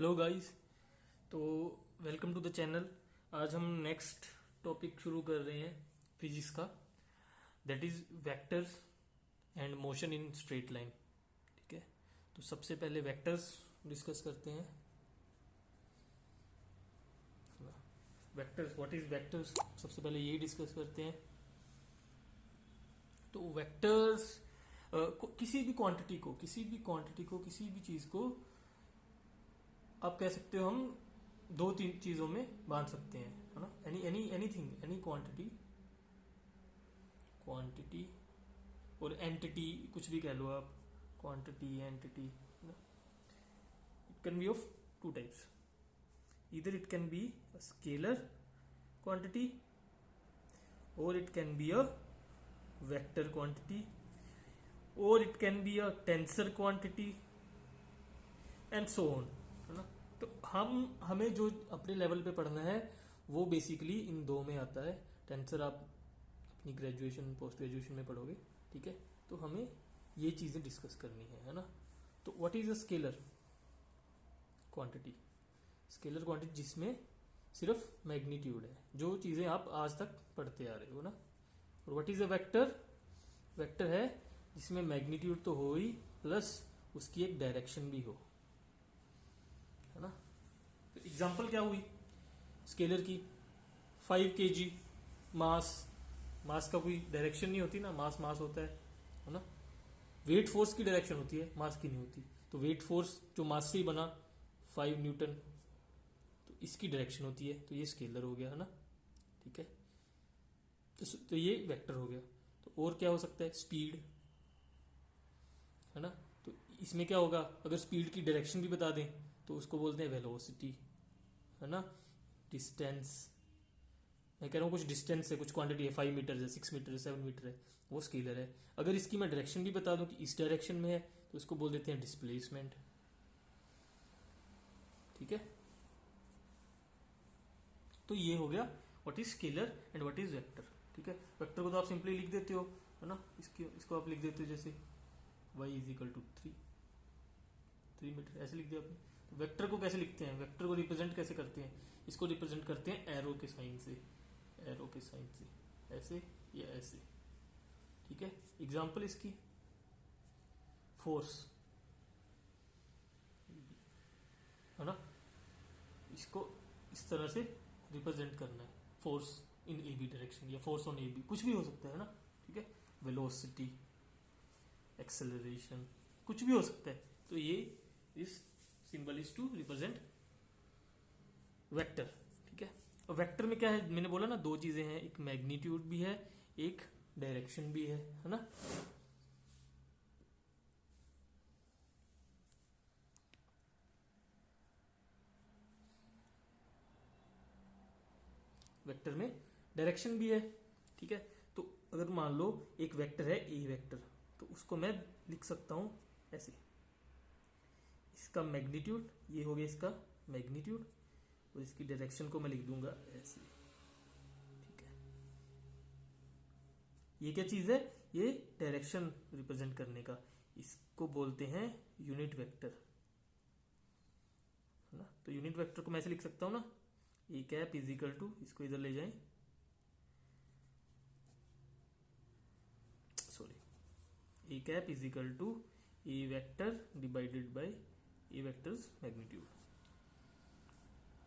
Hello guys. तो welcome to the channel. आज हम नेक्स्ट टॉपिक शुरू कर रहे हैं फिजिक्स का, that is vectors and motion in straight line. ठीक है, तो सबसे पहले वेक्टर्स डिस्कस करते हैं। वेक्टर्स, व्हाट इज वेक्टर्स, सबसे पहले यही डिस्कस करते हैं। तो वेक्टर्स किसी भी क्वांटिटी को किसी भी चीज को आप कह सकते हो, हम दो तीन चीजों में बांध सकते हैं, है ना। एनीथिंग, एनी क्वांटिटी और एंटिटी, कुछ भी कह लो आप, quantity entity. It can be of two types, either it can be a scalar quantity or it can be a vector quantity or it can be a tensor quantity and so on, है ना। तो हमें जो अपने level पे पढ़ना है वो बेसिकली इन दो में आता है। टेंसर आप अपनी ग्रेजुएशन पोस्ट ग्रेजुएशन में पढ़ोगे, ठीक है। तो हमें ये चीजें डिस्कस करनी है ना। तो what is a scalar quantity? Scalar quantity जिसमें सिर्फ मैग्नीट्यूड है, जो चीजें आप आज तक पढ़ते आ रहे हो ना। और what is a vector? Vector है जिसमें मैग्नीट्यूड तो हो ही, प्लस उसकी एक डायरेक्शन भी हो, है ना। तो एग्जांपल क्या हुई स्केलर की? 5 kg मास का कोई डायरेक्शन नहीं होती ना, मास होता है ना। वेट फोर्स की डायरेक्शन होती है, मास की नहीं होती। तो वेट फोर्स जो मास से ही बना 5 न्यूटन, तो इसकी डायरेक्शन होती है, तो ये स्केलर हो गया, है ना। ठीक है, तो ये वेक्टर हो गया। तो और क्या हो सकता है? स्पीड, है ना। तो इसमें क्या होगा, अगर स्पीड की डायरेक्शन भी बता दें तो उसको बोलते हैं वेलोसिटी, है ना। डिस्टेंस, मैं कह रहा हूं कुछ डिस्टेंस है, कुछ क्वांटिटी है, 5 मीटर है, 6 मीटर है, 7 मीटर है, वो स्केलर है। अगर इसकी मैं डायरेक्शन भी बता दूं कि इस डायरेक्शन में है, तो उसको बोल देते हैं डिस्प्लेसमेंट। ठीक है, तो ये हो गया what is scalar and what is vector. ठीक है, वेक्टर को तो आप सिंपली लिख देते हो, है ना। इसको आप लिख देते हो जैसे y is equal to 3 metre, ऐसे लिख दिया आपने। तो वेक्टर को कैसे लिखते हैं, वेक्टर को रिप्रेजेंट कैसे करते हैं? इसको रिप्रेजेंट करते हैं एरो के साइन से, ऐसे या ऐसे। ठीक है, एग्जाम्पल इसकी फोर्स, है ना। इसको इस तरह से रिप्रेजेंट करना है, force in A B direction या फोर्स ऑन ए बी, कुछ भी हो सकता है ना। ठीक है, वेलोसिटी, एक्सेलरेशन, कुछ भी हो सकता है। तो ये इस symbol is to represent vector. ठीक है, और वेक्टर में क्या है, मैंने बोला ना, दो चीजें हैं, एक मैग्नीट्यूड भी है, एक डायरेक्शन भी है ना। वेक्टर में डायरेक्शन भी है। ठीक है, तो अगर मान लो एक वेक्टर है ए वेक्टर, तो उसको मैं लिख सकता हूं ऐसे, इसका मैग्नीट्यूड, ये हो गया इसका मैग्नीट्यूड, और इसकी डायरेक्शन को मैं लिख दूंगा ऐसे। ठीक है, ये क्या चीज है? ये डायरेक्शन रिप्रेजेंट करने का, इसको बोलते हैं यूनिट वेक्टर, है ना। तो यूनिट वेक्टर को मैं ऐसे लिख सकता हूं ना, A cap is equal to, इसको इधर ले जाएं, sorry, A cap is equal to A vector divided by A vector's magnitude.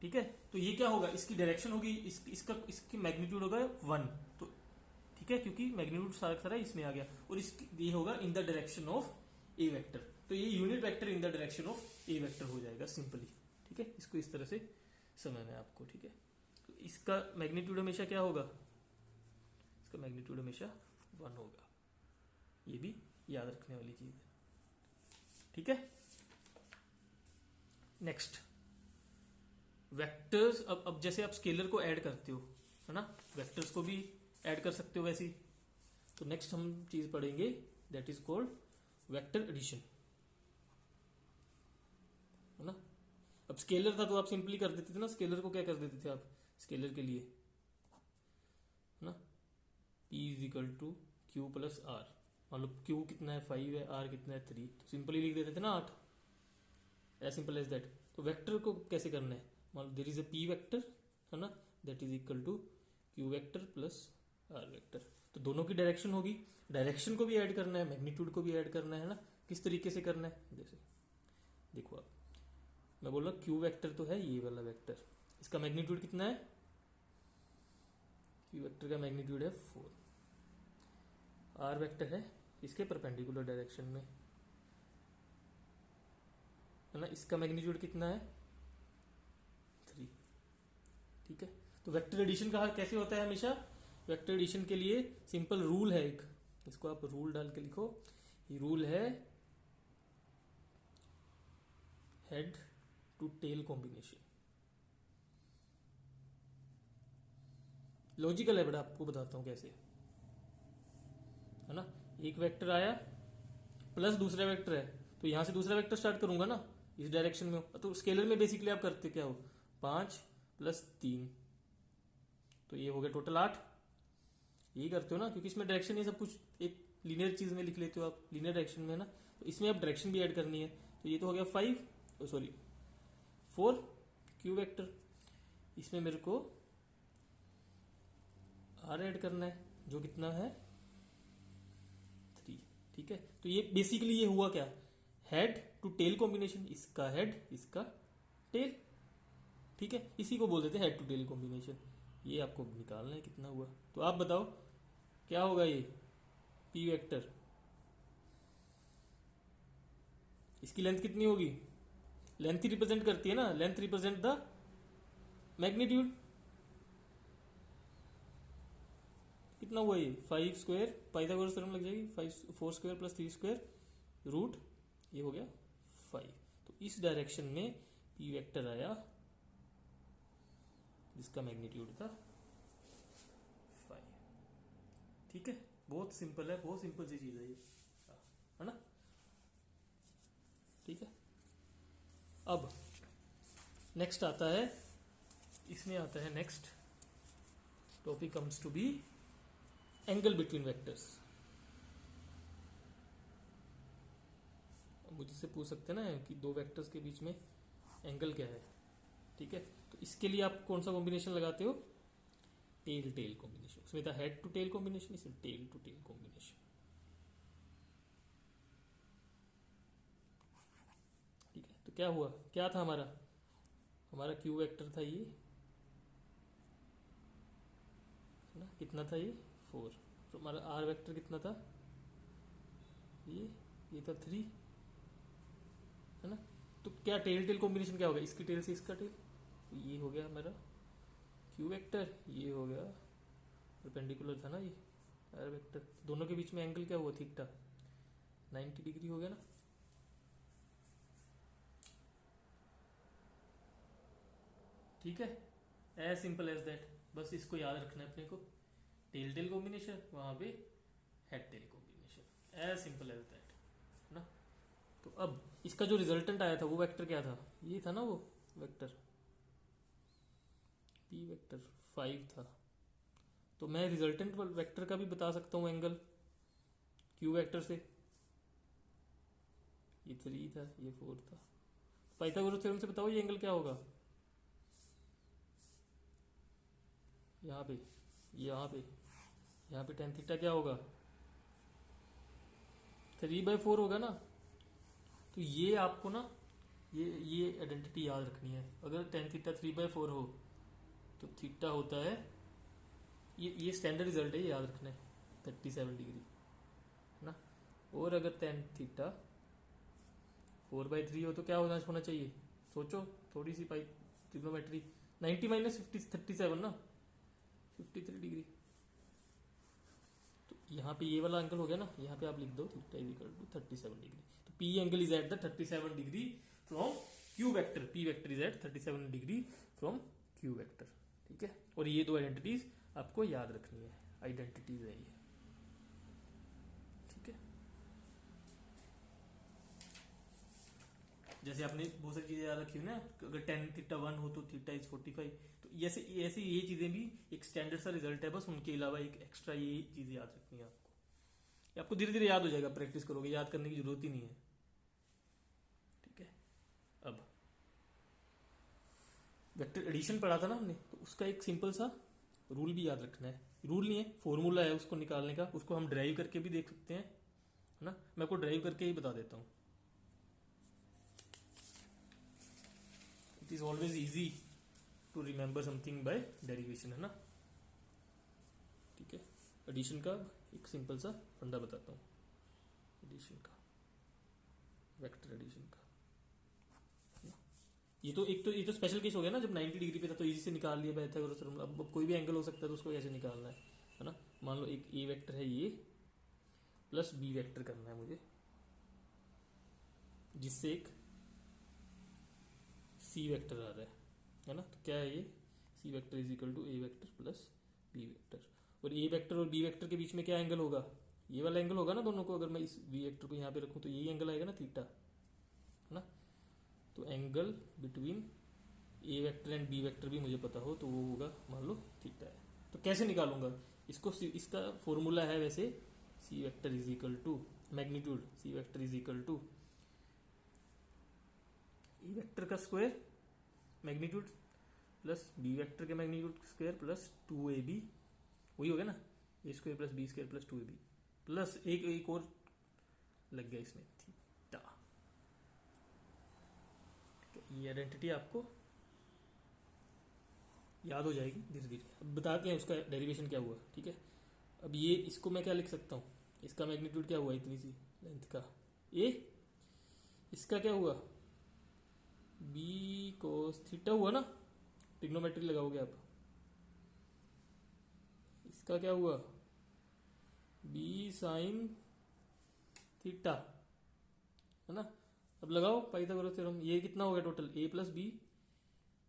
ठीक है, तो ये क्या होगा, इसकी डायरेक्शन होगी, इसकी मैग्नीट्यूड होगा 1। तो ठीक है, क्योंकि मैग्नीट्यूड सारा इसमें आ गया, और ये होगा in the direction of A vector. तो ये unit vector in the direction of A vector हो जाएगा सिंपली। ठीक है, इसको इस तरह से समझना है आपको। ठीक है, तो इसका मैग्नीट्यूड हमेशा क्या होगा? इसका मैग्नीट्यूड हमेशा 1 होगा। ये भी याद रखने वाली चीज है। ठीक है, नेक्स्ट वेक्टर्स। अब जैसे आप स्केलर को ऐड करते हो, है ना, वेक्टर्स को भी ऐड कर सकते हो वैसे ही। तो नेक्स्ट हम चीज पढ़ेंगे, that is called vector addition, है ना। अब स्केलर था तो आप सिंपली कर देते थे ना, स्केलर को क्या कर देते थे आप स्केलर के लिए, है ना, P is equal to Q plus R. मान लो क्यू कितना है 5 है, आर कितना है 3, तो सिंपली लिख देते थे ना 8, एज सिंपल एज दैट। तो वेक्टर को कैसे करना है, मान लो there is a P vector है ना, that is equal to Q vector plus R vector. तो दोनों की डायरेक्शन होगी, डायरेक्शन को भी ऐड करना है, मैग्नीट्यूड को भी ऐड करना है ना। किस तरीके से करना है, जैसे देखो आप, मैं बोल रहा क्यू वेक्टर तो है ये वाला वेक्टर, इसका मैग्नीट्यूड कितना है, क्यू वेक्टर का मैग्नीट्यूड है 4, आर वेक्टर है इसके परपेंडिकुलर डायरेक्शन में है ना, इसका मैग्नीट्यूड कितना है 3। ठीक है, तो वेक्टर एडिशन कहा कैसे होता है हमेशा, वेक्टर एडिशन के लिए सिंपल रूल है एक, इसको आप रूल डाल के लिखो, ये रूल है head to tail combination. Logical है बड़ा, आपको बताता हूं कैसे है ना। एक वेक्टर आया प्लस दूसरा वेक्टर है, तो यहां से दूसरा वेक्टर स्टार्ट करूंगा ना, इस डायरेक्शन में हो। तो स्केलर में बेसिकली आप करते क्या हो, 5 + 3, तो ये हो गया टोटल 8। यही करते हो ना, क्योंकि इसमें डायरेक्शन ये सब कुछ एक लीनियर चीज में लिख लेते हो आप, लीनियर डायरेक्शन में ना, तो इसमें आप डायरेक्शन भी ऐड करनी है। तो ये तो हो गया 4 क्यू वेक्टर, इसमें मेरे को आर ऐड करना है जो कितना है 3। ठीक है, तो ये बेसिकली ये हुआ क्या, हेड टू टेल कॉम्बिनेशन, इसका हेड इसका टेल। ठीक है, इसी को बोल देते हैं हेड टू टेल कॉम्बिनेशन। ये आपको निकालना है कितना हुआ, तो आप बताओ क्या होगा ये पी वेक्टर, इसकी लेंथ कितनी होगी, लेंथ ही रिप्रेजेंट करती है ना, लेंथ रिप्रेजेंट द मैग्नीट्यूड। कितना हुआ ये 5 स्क्वायर, पाइथागोरस थ्योरम लग जाएगी, 4 स्क्वायर + 3 स्क्वायर रूट, ये हो गया 5। तो इस डायरेक्शन में पी वेक्टर आया जिसका मैग्नीट्यूड था 5। ठीक है, बहुत सिंपल है, बहुत सिंपल सी चीज है ये, है ना। ठीक है, अब नेक्स्ट आता है, इसमें आता है next topic comes to be angle between vectors. मुझसे पूछ सकते हैं ना कि दो वेक्टर्स के बीच में एंगल क्या है। ठीक है, तो इसके लिए आप कौन सा कॉम्बिनेशन लगाते हो, टेल टेल कॉम्बिनेशन। उसमें था हेड टू टेल कॉम्बिनेशन, इसमें टेल टू टेल कॉम्बिनेशन। ठीक है, तो क्या हुआ, क्या था हमारा क्यू वेक्टर था ये है ना, कितना था ये 4। तो हमारा आर वेक्टर कितना था, ये था 3 है ना। तो क्या टेल टेल कॉम्बिनेशन क्या होगा, इसकी टेल से इसका टेल, तो ये हो गया मेरा क्यू वेक्टर, ये हो गया परपेंडिकुलर था ना ये आर वेक्टर, दोनों के बीच में एंगल क्या हुआ थीटा, 90 डिग्री हो गया ना। ठीक है, एज सिंपल एज दैट, बस इसको याद रखना है अपने को, टेल टेल कॉम्बिनेशन वहां पे head tail combination, as simple as that ना। तो अब इसका जो रिजल्टेंट आया था वो वेक्टर क्या था, ये था ना वो वेक्टर पी वेक्टर 5 था। तो मैं रिजल्टेंट वेक्टर का भी बता सकता हूँ एंगल क्यू वेक्टर से, ये 3 था ये 4 था। पाइथागोरस थ्योरम से बताओ ये एंगल क्या होगा, यहाँ पे यहाँ पे tan थीटा क्या होगा 3/4 होगा ना। तो ये आपको ना ये आइडेंटिटी याद रखनी है, अगर tan थीटा 3/4 हो तो थीटा होता है, ये स्टैंडर्ड रिजल्ट है, ये याद रखना है 37 डिग्री है ना। और अगर tan थीटा 4/3 हो तो क्या होना चाहिए, सोचो थोड़ी सी ट्रिग्नोमेट्री, 90 - 50 37 ना, 53 डिग्री। तो यहाँ पे ये वाला एंगल हो गया ना, यहाँ पे आप लिख दो थीटा = 37 डिग्री। तो P angle is at the 37 degree from Q vector, P vector is at 37 degree from Q vector. ठीक है, और ये दो आइडेंटिटीज आपको याद रखनी है, आइडेंटिटीज है ये। ठीक है, जैसे आपने बहुत सारी चीजें याद रखी हुई ना, अगर tan थीटा 1 हो तो थीटा इज 45, तो ऐसे ये चीजें भी एक स्टैंडर्ड सा रिजल्ट है, बस उनके अलावा एक एक्स्ट्रा ये चीजें याद रखनी है आपको। ये आपको धीरे धीरे याद हो जाएगा, प्रैक्टिस करोगे, याद करने की जरूरत ही नहीं है। ठीक है, अब वेक्टर एडिशन पढ़ा था ना हमने, तो उसका एक सिंपल सा रूल भी याद रखना है। रूल नहीं है, फॉर्मूला है उसको निकालने का, उसको हम ड्राइव करके भी देख सकते हैं, है ना। मैं आपको ड्राइव करके ही बता देता हूँ। It is always easy to remember something by derivation, है ना। ठीक है, एडिशन का एक सिंपल सा फंडा बताता हूँ, एडिशन का, वेक्टर एडिशन का। ये तो स्पेशल केस हो गया ना, जब 90 डिग्री पे था तो इजी से निकाल लिया पाइथागोरस थ्योरम। अब कोई भी एंगल हो सकता है तो उसको कैसे निकालना है ना। मान लो एक ए वेक्टर है ये, प्लस बी वेक्टर करना है मुझे, जिससे एक सी वेक्टर आ रहा है ना। तो क्या है ये, C vector is equal to A vector plus B vector. और ए वेक्टर और बी वेक्टर के बीच में क्या एंगल होगा, ये वाला एंगल होगा ना दोनों को। अगर मैं इस बी वेक्टर को यहाँ पे रखूँ तो यही एंगल आएगा ना, थीटा, है ना। तो angle between A vector and B vector भी मुझे पता हो तो वो होगा, मान लो थीटा है। तो कैसे निकालूंगा इसको, इसका फॉर्मूला है वैसे, C vector is equal to magnitude, C vector is equal to A vector का square magnitude plus B vector के मैग्नीट्यूड स्क्वायर प्लस 2ab, वही हो गया ना, A square plus B square plus 2ab, plus एक और लग गया इसमें, थीटा। ये आइडेंटिटी आपको याद हो जाएगी धीरे धीरे। अब बताते हैं उसका डेरिवेशन क्या हुआ, ठीक है। अब ये इसको मैं क्या लिख सकता हूँ, इसका मैग्नीट्यूड क्या हुआ, इतनी सी लेंथ का ए, इसका क्या हुआ बी कोस थीटा हुआ ना, ट्रिग्नोमेट्री लगाओगे आप। इसका क्या हुआ बी साइन थीटा, है ना। अब लगाओ पाइथागोरस थ्योरम, ये कितना हो गया total, A plus B,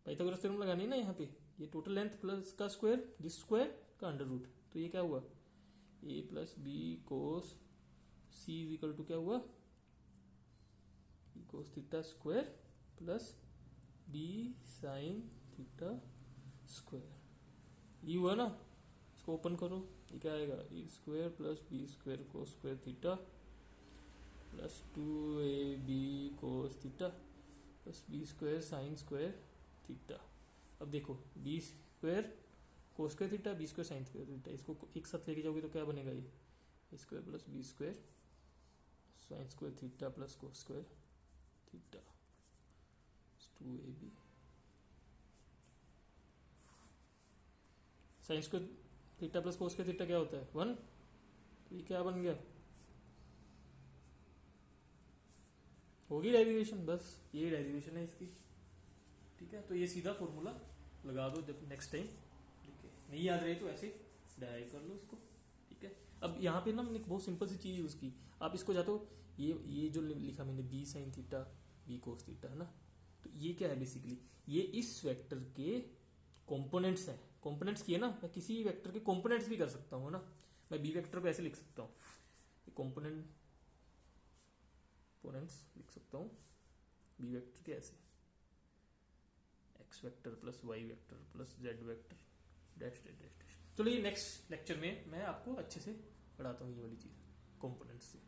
Pythagoras theorem लगानी है ना यहाँ पे, ये टोटल लेंथ प्लस का स्क्वायर, दिस स्क्वायर का अंडर रूट। तो ये क्या हुआ, A plus B cos C is equal to क्या हुआ, B cos theta square plus B sine theta square. ये हुआ ना, इसको ओपन करो, ये क्या आएगा, A square plus B square cos square theta plus 2ab cos theta plus B square sine square theta. अब देखो B square cos square theta, B square sine square theta, इसको एक साथ लेके जाओगे तो क्या बनेगा, ये A square plus B square sine square theta plus cos square theta 2ab। Sine square theta plus cos square theta क्या होता है 1, तो ये क्या बन गया, होगी डेरिवेशन, बस ये डेरिवेशन है इसकी, ठीक है। तो ये सीधा फॉर्मूला लगा दो जब नेक्स्ट टाइम, ठीक है। नहीं याद रहे तो ऐसे डायरेक्ट कर लो इसको, ठीक है। अब यहाँ पे ना मैंने बहुत सिंपल सी चीज यूज की, आप इसको जा तो ये जो लिखा मैंने B sine theta B cos theta, है ना। तो ये क्या है बेसिकली, ये इस वेक्टर के कंपोनेंट्स हैं। कंपोनेंट्स किए ना, मैं किसी वेक्टर के कंपोनेंट्स भी कर सकता हूँ ना। मैं बी वेक्टर को ऐसे लिख सकता हूँ, कंपोनेंट्स लिख सकता हूँ बी वेक्टर के ऐसे, X vector plus Y vector plus Z vector dash dash dash dash. चलो ये नेक्स्ट लेक्चर में मैं आपको अच्छे से पढ़ाता हूँ ये वाली चीज़ कंपोनेंट्स से।